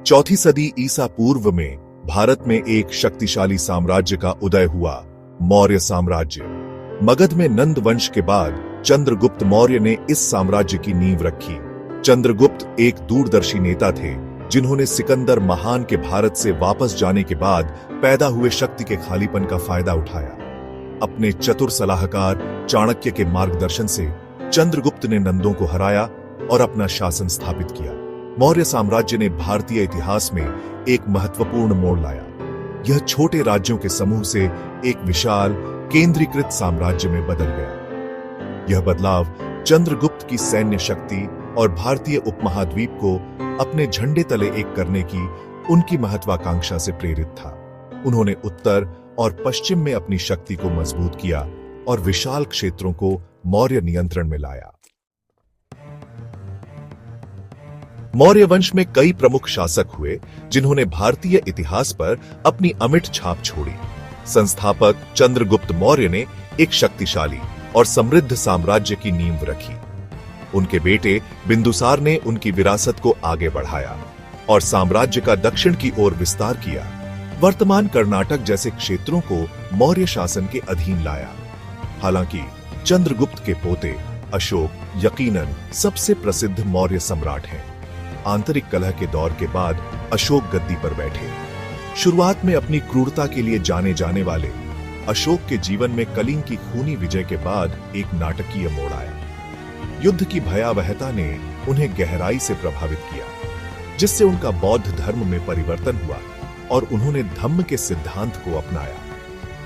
चौथी सदी ईसा पूर्व में भारत में एक शक्तिशाली साम्राज्य का उदय हुआ, मौर्य साम्राज्य। मगध में नंद वंश के बाद चंद्रगुप्त मौर्य ने इस साम्राज्य की नींव रखी। चंद्रगुप्त एक दूरदर्शी नेता थे जिन्होंने सिकंदर महान के भारत से वापस जाने के बाद पैदा हुए शक्ति के खालीपन का फायदा उठाया। अपने चतुर सलाहकार चाणक्य के मार्गदर्शन से चंद्रगुप्त ने नंदों को हराया और अपना शासन स्थापित किया। मौर्य साम्राज्य ने भारतीय इतिहास में एक महत्वपूर्ण मोड़ लाया। यह छोटे राज्यों के समूह से एक विशाल केंद्रीकृत साम्राज्य में बदल गया। यह बदलाव चंद्रगुप्त की सैन्य शक्ति और भारतीय उपमहाद्वीप को अपने झंडे तले एक करने की उनकी महत्वाकांक्षा से प्रेरित था। उन्होंने उत्तर और पश्चिम में अपनी शक्ति को मजबूत किया और विशाल क्षेत्रों को मौर्य नियंत्रण में लाया। मौर्य वंश में कई प्रमुख शासक हुए जिन्होंने भारतीय इतिहास पर अपनी अमिट छाप छोड़ी। संस्थापक चंद्रगुप्त मौर्य ने एक शक्तिशाली और समृद्ध साम्राज्य की नींव रखी। उनके बेटे बिंदुसार ने उनकी विरासत को आगे बढ़ाया और साम्राज्य का दक्षिण की ओर विस्तार किया। वर्तमान कर्नाटक जैसे क्षेत्रों को मौर्य शासन के अधीन लाया। हालांकि चंद्रगुप्त के पोते अशोक यकीनन सबसे प्रसिद्ध मौर्य सम्राट हैं। आंतरिक कलह के दौर के बाद अशोक गद्दी पर बैठे। शुरुआत में अपनी क्रूरता के लिए जाने जाने वाले अशोक के जीवन में कलिंग की खूनी विजय के बाद एक नाटकीय मोड़ आया। युद्ध की भयावहता ने उन्हें गहराई से प्रभावित किया, जिससे उनका बौद्ध धर्म में परिवर्तन हुआ और उन्होंने धम्म के सिद्धांत को अपनाया।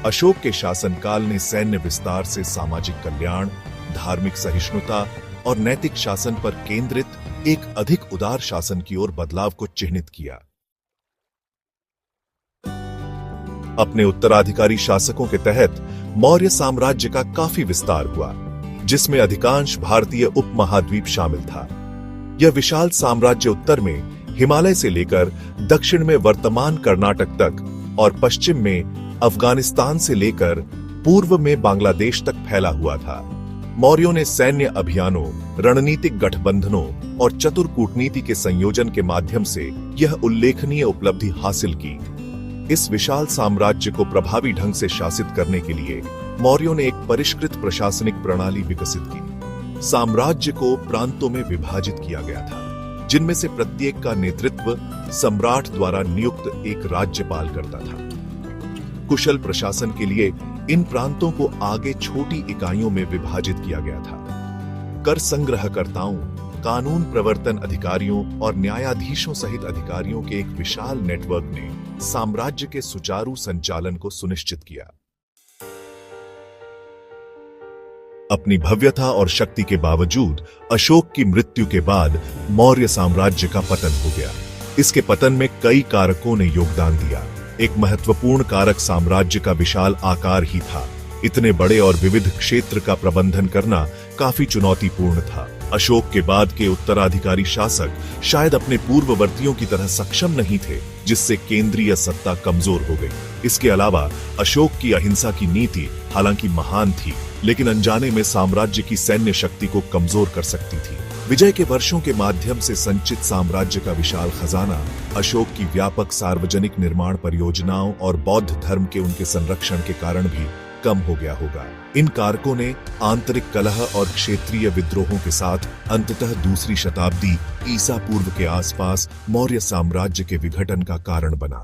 अशोक के शासनकाल ने सैन्य विस्तार से सामाजिक कल्याण, धार्मिक सहिष्णुता और नैतिक शासन पर केंद्रित एक अधिक उदार शासन की ओर बदलाव को चिह्नित किया। अपने उत्तराधिकारी शासकों के तहत मौर्य साम्राज्य का काफी विस्तार हुआ, जिसमें अधिकांश भारतीय उपमहाद्वीप शामिल था। यह विशाल साम्राज्य उत्तर में हिमालय से लेकर दक्षिण में वर्तमान कर्नाटक तक और पश्चिम में अफगानिस्तान से लेकर पूर्व में बांग्लादेश तक फैला हुआ था। मौर्यों ने सैन्य अभियानों, रणनीतिक गठबंधनों और चतुर कूटनीति के संयोजन के माध्यम से यह उल्लेखनीय उपलब्धि हासिल की। इस विशाल साम्राज्य को प्रभावी ढंग से शासित करने के लिए मौर्यों ने एक परिष्कृत प्रशासनिक प्रणाली विकसित की। साम्राज्य को प्रांतों में विभाजित किया गया था, जिनमें से प्रत्येक का नेतृत्व सम्राट द्वारा नियुक्त एक राज्यपाल करता था। कुशल प्रशासन के लिए इन प्रांतों को आगे छोटी इकाइयों में विभाजित किया गया था। कर संग्रहकर्ताओं, कानून प्रवर्तन अधिकारियों और न्यायाधीशों सहित अधिकारियों के एक विशाल नेटवर्क ने साम्राज्य के सुचारू संचालन को सुनिश्चित किया। अपनी भव्यता और शक्ति के बावजूद अशोक की मृत्यु के बाद मौर्य साम्राज्य का पतन हो गया। इसके पतन में कई कारकों ने योगदान दिया। एक महत्वपूर्ण कारक साम्राज्य का विशाल आकार ही था। इतने बड़े और विविध क्षेत्र का प्रबंधन करना काफी चुनौतीपूर्ण था। अशोक के बाद के उत्तराधिकारी शासक शायद अपने पूर्ववर्तियों की तरह सक्षम नहीं थे, जिससे केंद्रीय सत्ता कमजोर हो गई। इसके अलावा अशोक की अहिंसा की नीति हालांकि महान थी, लेकिन अनजाने में साम्राज्य की सैन्य शक्ति को कमजोर कर सकती थी। विजय के वर्षों के माध्यम से संचित साम्राज्य का विशाल खजाना अशोक की व्यापक सार्वजनिक निर्माण परियोजनाओं और बौद्ध धर्म के उनके संरक्षण के कारण भी कम हो गया होगा। इन कारकों ने आंतरिक कलह और क्षेत्रीय विद्रोहों के साथ अंततः दूसरी शताब्दी ईसा पूर्व के आसपास मौर्य साम्राज्य के विघटन का कारण बना।